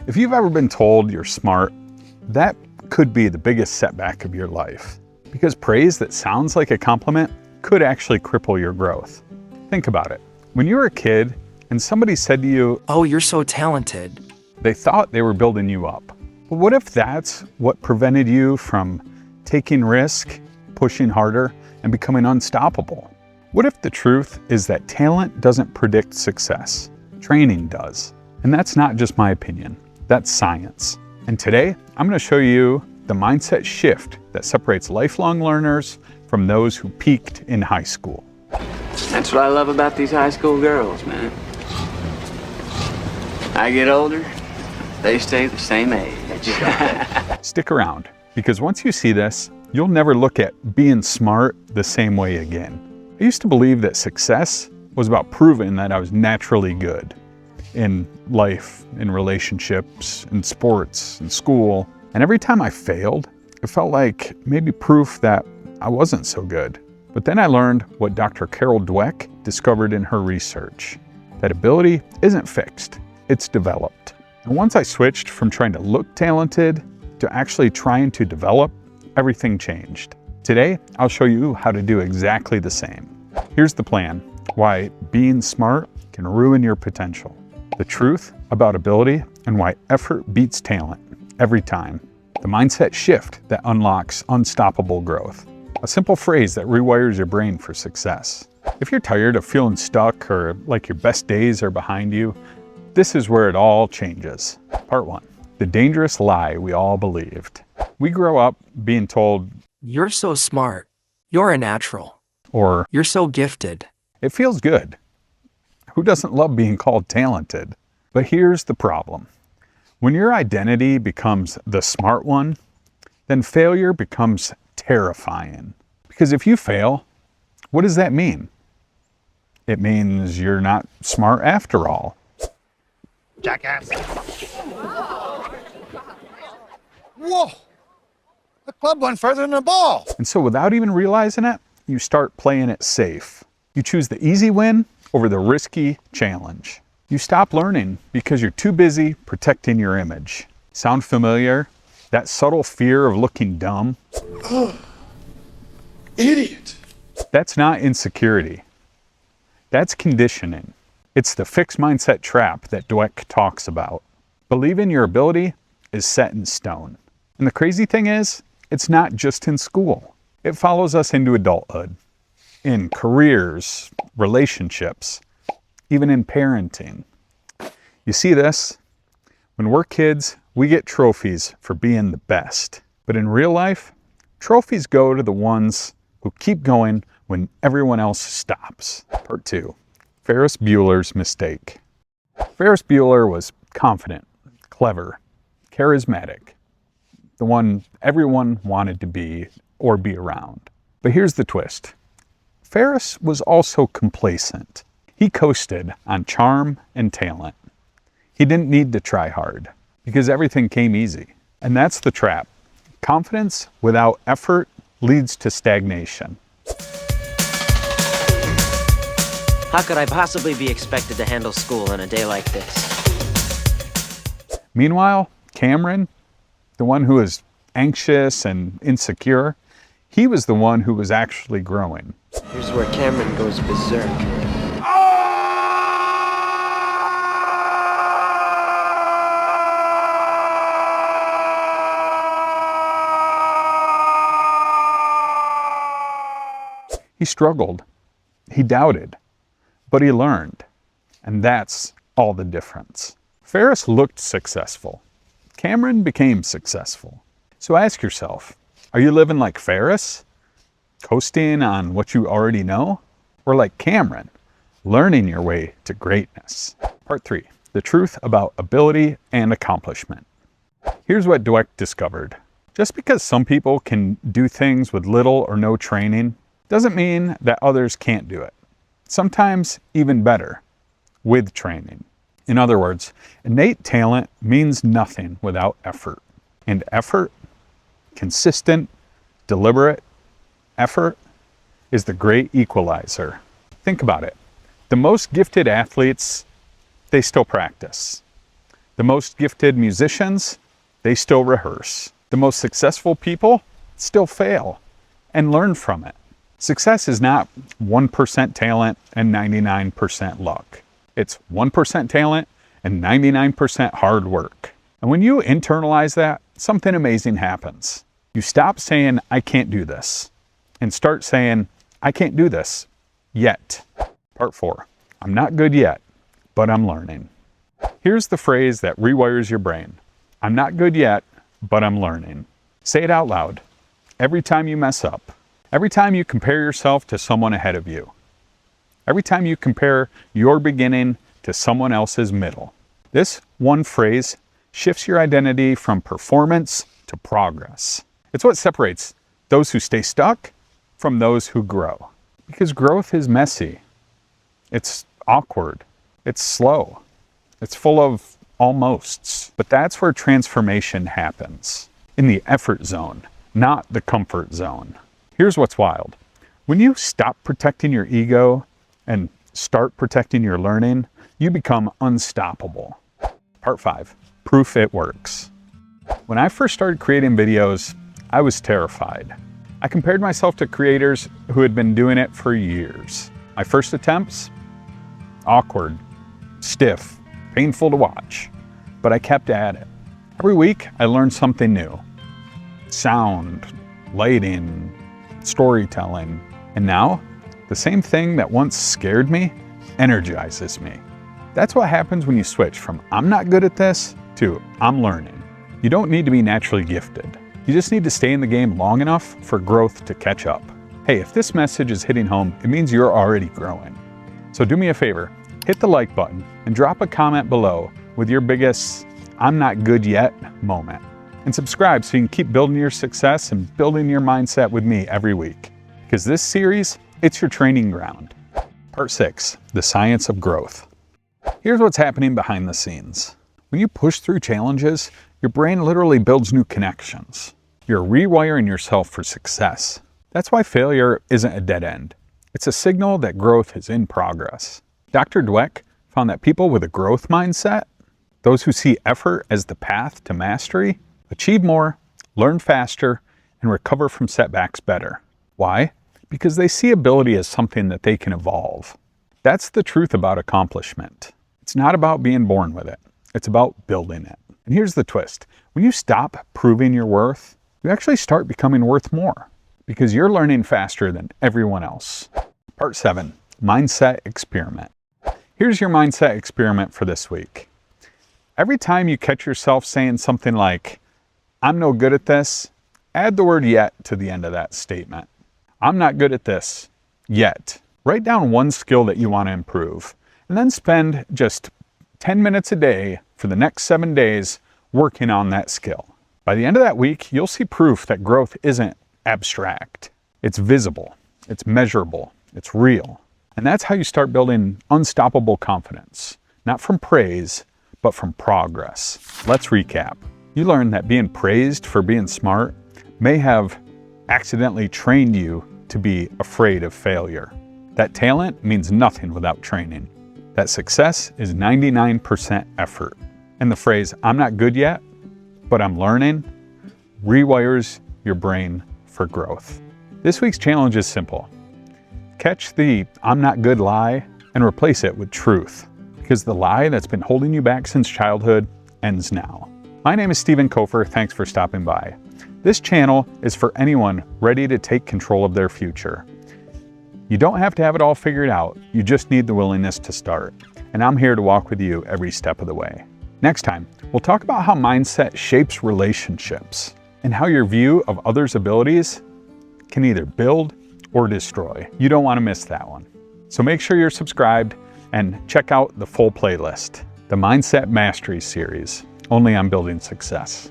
If you've ever been told you're smart, that could be the biggest setback of your life. Because praise that sounds like a compliment could actually cripple your growth. Think about it. When you were a kid and somebody said to you, "Oh, you're so talented," they thought they were building you up. But what if that's what prevented you from taking risk, pushing harder, and becoming unstoppable? What if the truth is that talent doesn't predict success? Training does. And that's not just my opinion. That's science. And today, I'm going to show you the mindset shift that separates lifelong learners from those who peaked in high school. That's what I love about these high school girls, man. I get older, they stay the same age. Stick around, because once you see this, you'll never look at being smart the same way again. I used to believe that success was about proving that I was naturally good in life, in relationships, in sports, in school. And every time I failed, it felt like maybe proof that I wasn't so good. But then I learned what Dr. Dweck discovered in her research, that ability isn't fixed, it's developed. And once I switched from trying to look talented to actually trying to develop, everything changed. Today, I'll show you how to do exactly the same. Here's the plan: why being smart can ruin your potential, the truth about ability, and why effort beats talent every time, the mindset shift that unlocks unstoppable growth, a simple phrase that rewires your brain for success. If you're tired of feeling stuck or like your best days are behind you, this is where it all changes. Part 1. The dangerous lie we all believed. We grow up being told, "You're so smart. You're a natural." or "You're so gifted." it feels good. Who doesn't love being called talented? But here's the problem. When your identity becomes the smart one, then failure becomes terrifying. Because if you fail, what does that mean? It means you're not smart after all. Jackass. Whoa! The club went further than the ball. And so without even realizing it, you start playing it safe. You choose the easy win over the risky challenge. You stop learning because you're too busy protecting your image. Sound familiar? That subtle fear of looking dumb? Idiot. That's not insecurity. That's conditioning. It's the fixed mindset trap that Dweck talks about. Believing your ability is set in stone. And the crazy thing is, it's not just in school. It follows us into adulthood, in careers, relationships, even in parenting. You see this? When we're kids, we get trophies for being the best. But in real life, trophies go to the ones who keep going when everyone else stops. Part 2. Ferris Bueller's mistake. Ferris Bueller was confident, clever, charismatic, the one everyone wanted to be or be around. But here's the twist. Ferris was also complacent. He coasted on charm and talent. He didn't need to try hard because everything came easy. And that's the trap. Confidence without effort leads to stagnation. How could I possibly be expected to handle school on a day like this? Meanwhile, Cameron, the one who was anxious and insecure, he was the one who was actually growing. Here's where Cameron goes berserk. He struggled, he doubted, but he learned. And that's all the difference. Ferris looked successful. Cameron became successful. So ask yourself, are you living like Ferris, coasting on what you already know? Or like Cameron, learning your way to greatness? Part 3, the truth about ability and accomplishment. Here's what Dweck discovered. Just because some people can do things with little or no training doesn't mean that others can't do it. Sometimes even better, with training. In other words, innate talent means nothing without effort. And effort, consistent, deliberate effort, is the great equalizer. Think about it. The most gifted athletes, they still practice. The most gifted musicians, they still rehearse. The most successful people still fail and learn from it. Success is not 1% talent and 99% luck. It's 1% talent and 99% hard work. And when you internalize that, something amazing happens. You stop saying, I can't do this, and start saying, I can't do this yet. Part 4, I'm not good yet, but I'm learning. Here's the phrase that rewires your brain. I'm not good yet, but I'm learning. Say it out loud. Every time you mess up. Every time you compare yourself to someone ahead of you. Every time you compare your beginning to someone else's middle. This one phrase shifts your identity from performance to progress. It's what separates those who stay stuck from those who grow. Because growth is messy. It's awkward. It's slow. It's full of almosts. But that's where transformation happens. In the effort zone, not the comfort zone. Here's what's wild. When you stop protecting your ego and start protecting your learning, you become unstoppable. Part 5, proof it works. When I first started creating videos, I was terrified. I compared myself to creators who had been doing it for years. My first attempts, awkward, stiff, painful to watch, but I kept at it. Every week, I learned something new. Sound, lighting, storytelling. And now, the same thing that once scared me energizes me. That's what happens when you switch from I'm not good at this to I'm learning. You don't need to be naturally gifted. You just need to stay in the game long enough for growth to catch up. Hey, if this message is hitting home, it means you're already growing. So do me a favor, hit the like button and drop a comment below with your biggest I'm not good yet moment. And subscribe so you can keep building your success and building your mindset with me every week. Because this series, it's your training ground. Part 6, the science of growth. Here's what's happening behind the scenes. When you push through challenges, your brain literally builds new connections. You're rewiring yourself for success. That's why failure isn't a dead end. It's a signal that growth is in progress. Dr. Dweck found that people with a growth mindset, those who see effort as the path to mastery, achieve more, learn faster, and recover from setbacks better. Why? Because they see ability as something that they can evolve. That's the truth about accomplishment. It's not about being born with it. It's about building it. And here's the twist. When you stop proving your worth, you actually start becoming worth more because you're learning faster than everyone else. Part 7, mindset experiment. Here's your mindset experiment for this week. Every time you catch yourself saying something like, I'm no good at this, add the word yet to the end of that statement. I'm not good at this yet. Write down one skill that you want to improve, and then spend just 10 minutes a day for the next 7 days working on that skill. By the end of that week, you'll see proof that growth isn't abstract. It's visible, it's measurable, it's real. And that's how you start building unstoppable confidence, not from praise, but from progress. Let's recap. You learned that being praised for being smart may have accidentally trained you to be afraid of failure. That talent means nothing without training. That success is 99% effort. And the phrase, I'm not good yet, but I'm learning, rewires your brain for growth. This week's challenge is simple. Catch the I'm not good lie and replace it with truth. Because the lie that's been holding you back since childhood ends now. My name is Stephen Kofer. Thanks for stopping by. This channel is for anyone ready to take control of their future. You don't have to have it all figured out. You just need the willingness to start. And I'm here to walk with you every step of the way. Next time, we'll talk about how mindset shapes relationships and how your view of others' abilities can either build or destroy. You don't want to miss that one. So make sure you're subscribed and check out the full playlist, the Mindset Mastery series, only on building success.